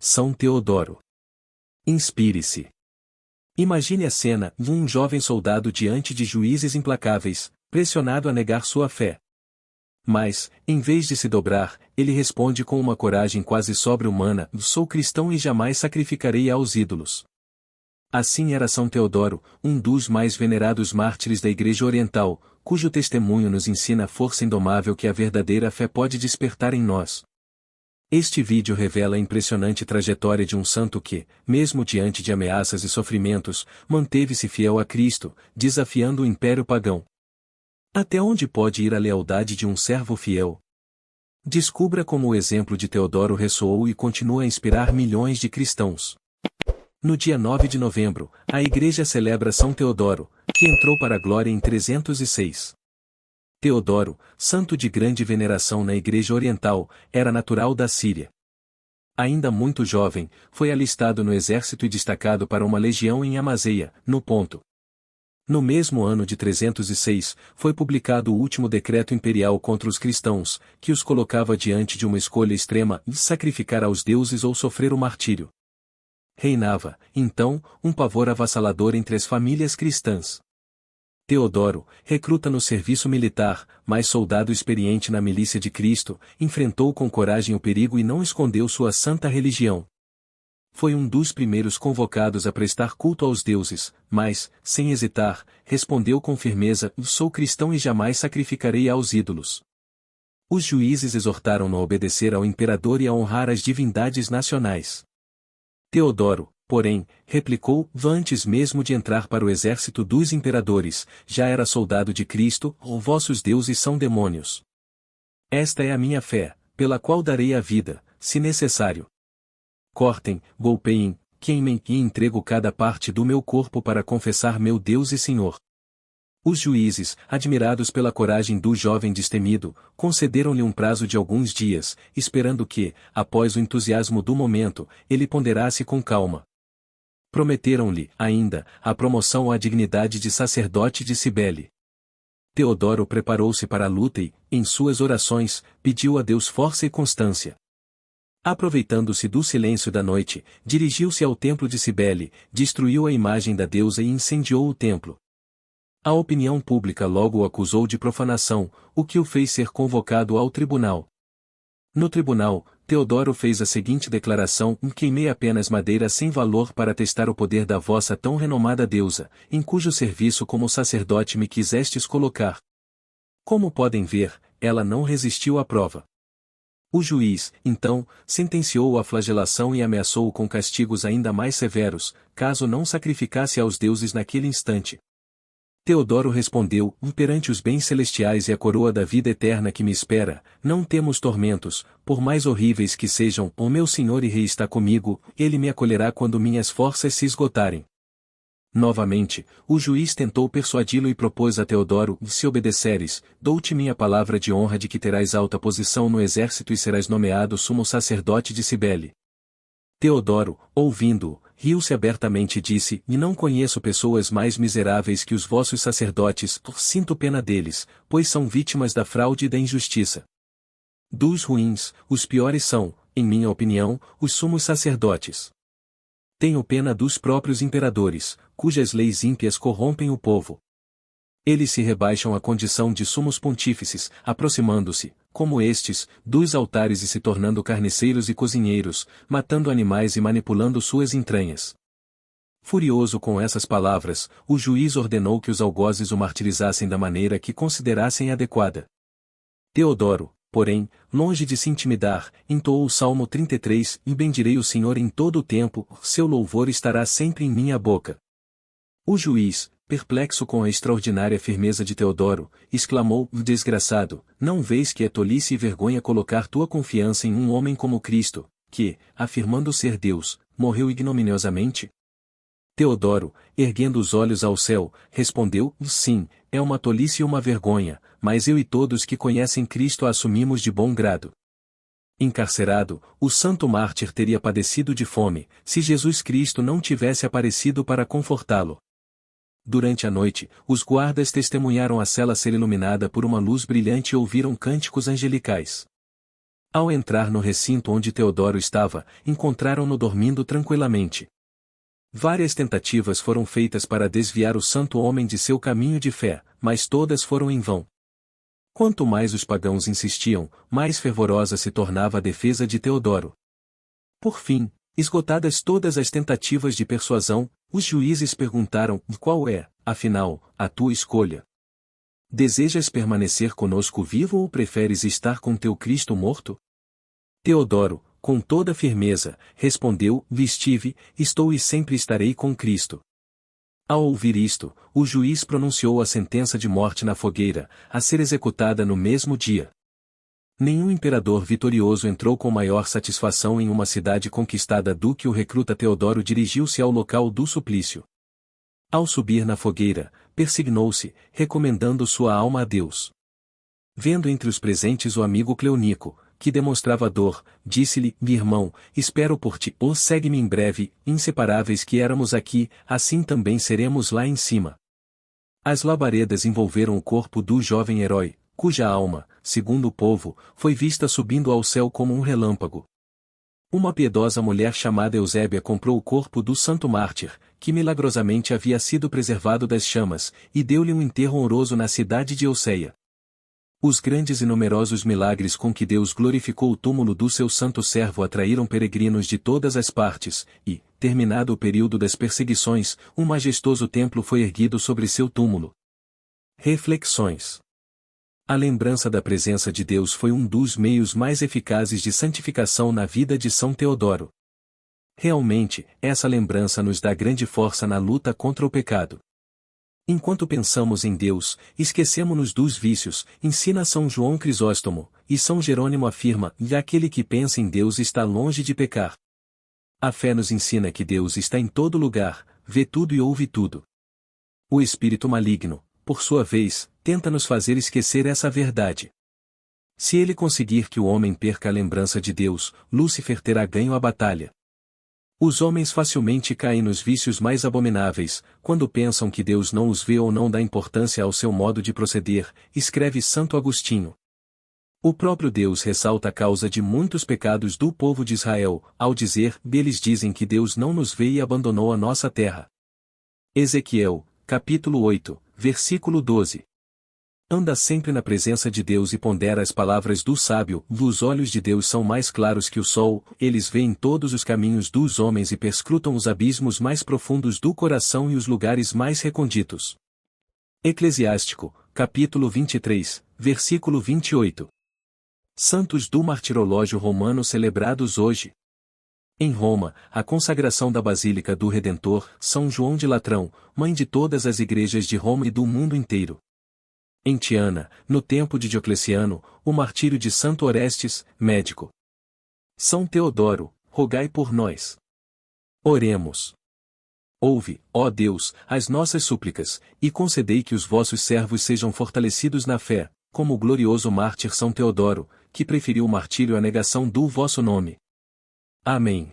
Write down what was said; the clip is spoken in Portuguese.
São Teodoro. Inspire-se. Imagine a cena de um jovem soldado diante de juízes implacáveis, pressionado a negar sua fé. Mas, em vez de se dobrar, ele responde com uma coragem quase sobre-humana: sou cristão e jamais sacrificarei aos ídolos. Assim era São Teodoro, um dos mais venerados mártires da Igreja Oriental, cujo testemunho nos ensina a força indomável que a verdadeira fé pode despertar em nós. Este vídeo revela a impressionante trajetória de um santo que, mesmo diante de ameaças e sofrimentos, manteve-se fiel a Cristo, desafiando o império pagão. Até onde pode ir a lealdade de um servo fiel? Descubra como o exemplo de Teodoro ressoou e continua a inspirar milhões de cristãos. No dia 9 de novembro, a Igreja celebra São Teodoro, que entrou para a glória em 306. Teodoro, santo de grande veneração na Igreja Oriental, era natural da Síria. Ainda muito jovem, foi alistado no exército e destacado para uma legião em Amazeia, no Ponto. No mesmo ano de 306, foi publicado o último decreto imperial contra os cristãos, que os colocava diante de uma escolha extrema: sacrificar aos deuses ou sofrer o martírio. Reinava, então, um pavor avassalador entre as famílias cristãs. Teodoro, recruta no serviço militar, mas soldado experiente na milícia de Cristo, enfrentou com coragem o perigo e não escondeu sua santa religião. Foi um dos primeiros convocados a prestar culto aos deuses, mas, sem hesitar, respondeu com firmeza: sou cristão e jamais sacrificarei aos ídolos. Os juízes exortaram-no a obedecer ao imperador e a honrar as divindades nacionais. Teodoro, porém, replicou: antes mesmo de entrar para o exército dos imperadores, já era soldado de Cristo, vossos deuses são demônios. Esta é a minha fé, pela qual darei a vida, se necessário. Cortem, golpeiem, queimem e entrego cada parte do meu corpo para confessar meu Deus e Senhor. Os juízes, admirados pela coragem do jovem destemido, concederam-lhe um prazo de alguns dias, esperando que, após o entusiasmo do momento, ele ponderasse com calma. Prometeram-lhe, ainda, a promoção à dignidade de sacerdote de Cibele. Teodoro preparou-se para a luta e, em suas orações, pediu a Deus força e constância. Aproveitando-se do silêncio da noite, dirigiu-se ao templo de Cibele, destruiu a imagem da deusa e incendiou o templo. A opinião pública logo o acusou de profanação, o que o fez ser convocado ao tribunal. No tribunal, Teodoro fez a seguinte declaração: queimei apenas madeira sem valor para testar o poder da vossa tão renomada deusa, em cujo serviço como sacerdote me quisestes colocar. Como podem ver, ela não resistiu à prova. O juiz, então, sentenciou-o à flagelação e ameaçou-o com castigos ainda mais severos, caso não sacrificasse aos deuses naquele instante. Teodoro respondeu: perante os bens celestiais e a coroa da vida eterna que me espera, não temos tormentos, por mais horríveis que sejam. O meu Senhor e Rei está comigo, ele me acolherá quando minhas forças se esgotarem. Novamente, o juiz tentou persuadi-lo e propôs a Teodoro: se obedeceres, dou-te minha palavra de honra de que terás alta posição no exército e serás nomeado sumo sacerdote de Cibele. Teodoro, ouvindo-o, riu-se abertamente e disse: e não conheço pessoas mais miseráveis que os vossos sacerdotes, sinto pena deles, pois são vítimas da fraude e da injustiça. Dos ruins, os piores são, em minha opinião, os sumos sacerdotes. Tenho pena dos próprios imperadores, cujas leis ímpias corrompem o povo. Eles se rebaixam à condição de sumos pontífices, aproximando-se, como estes, dos altares e se tornando carniceiros e cozinheiros, matando animais e manipulando suas entranhas. Furioso com essas palavras, o juiz ordenou que os algozes o martirizassem da maneira que considerassem adequada. Teodoro, porém, longe de se intimidar, entoou o Salmo 33: e bendirei o Senhor em todo o tempo, seu louvor estará sempre em minha boca. O juiz, perplexo com a extraordinária firmeza de Teodoro, exclamou: desgraçado, não vês que é tolice e vergonha colocar tua confiança em um homem como Cristo, que, afirmando ser Deus, morreu ignominiosamente? Teodoro, erguendo os olhos ao céu, respondeu: sim, é uma tolice e uma vergonha, mas eu e todos que conhecem Cristo a assumimos de bom grado. Encarcerado, o santo mártir teria padecido de fome, se Jesus Cristo não tivesse aparecido para confortá-lo. Durante a noite, os guardas testemunharam a cela ser iluminada por uma luz brilhante e ouviram cânticos angelicais. Ao entrar no recinto onde Teodoro estava, encontraram-no dormindo tranquilamente. Várias tentativas foram feitas para desviar o santo homem de seu caminho de fé, mas todas foram em vão. Quanto mais os pagãos insistiam, mais fervorosa se tornava a defesa de Teodoro. Por fim, esgotadas todas as tentativas de persuasão, os juízes perguntaram: qual é, afinal, a tua escolha? Desejas permanecer conosco vivo ou preferes estar com teu Cristo morto? Teodoro, com toda firmeza, respondeu: estive, estou e sempre estarei com Cristo. Ao ouvir isto, o juiz pronunciou a sentença de morte na fogueira, a ser executada no mesmo dia. Nenhum imperador vitorioso entrou com maior satisfação em uma cidade conquistada do que o recruta Teodoro dirigiu-se ao local do suplício. Ao subir na fogueira, persignou-se, recomendando sua alma a Deus. Vendo entre os presentes o amigo Cleonico, que demonstrava dor, disse-lhe: meu irmão, espero por ti, segue-me em breve, inseparáveis que éramos aqui, assim também seremos lá em cima. As labaredas envolveram o corpo do jovem herói, cuja alma, segundo o povo, foi vista subindo ao céu como um relâmpago. Uma piedosa mulher chamada Eusébia comprou o corpo do santo mártir, que milagrosamente havia sido preservado das chamas, e deu-lhe um enterro honroso na cidade de Euceia. Os grandes e numerosos milagres com que Deus glorificou o túmulo do seu santo servo atraíram peregrinos de todas as partes, e, terminado o período das perseguições, um majestoso templo foi erguido sobre seu túmulo. Reflexões. A lembrança da presença de Deus foi um dos meios mais eficazes de santificação na vida de São Teodoro. Realmente, essa lembrança nos dá grande força na luta contra o pecado. Enquanto pensamos em Deus, esquecemo-nos dos vícios, ensina São João Crisóstomo, e São Jerônimo afirma: e aquele que pensa em Deus está longe de pecar. A fé nos ensina que Deus está em todo lugar, vê tudo e ouve tudo. O espírito maligno, por sua vez, tenta nos fazer esquecer essa verdade. Se ele conseguir que o homem perca a lembrança de Deus, Lúcifer terá ganho a batalha. Os homens facilmente caem nos vícios mais abomináveis, quando pensam que Deus não os vê ou não dá importância ao seu modo de proceder, escreve Santo Agostinho. O próprio Deus ressalta a causa de muitos pecados do povo de Israel, ao dizer: eles dizem que Deus não nos vê e abandonou a nossa terra. Ezequiel, capítulo 8, versículo 12. Anda sempre na presença de Deus e pondera as palavras do sábio: os olhos de Deus são mais claros que o sol, eles veem todos os caminhos dos homens e perscrutam os abismos mais profundos do coração e os lugares mais recônditos. Eclesiástico, capítulo 23, versículo 28. Santos do Martirológio Romano celebrados hoje. Em Roma, a consagração da Basílica do Redentor, São João de Latrão, mãe de todas as igrejas de Roma e do mundo inteiro. Em Tiana, no tempo de Diocleciano, o martírio de Santo Orestes, médico. São Teodoro, rogai por nós. Oremos. Ouve, ó Deus, as nossas súplicas, e concedei que os vossos servos sejam fortalecidos na fé, como o glorioso mártir São Teodoro, que preferiu o martírio à negação do vosso nome. Amém.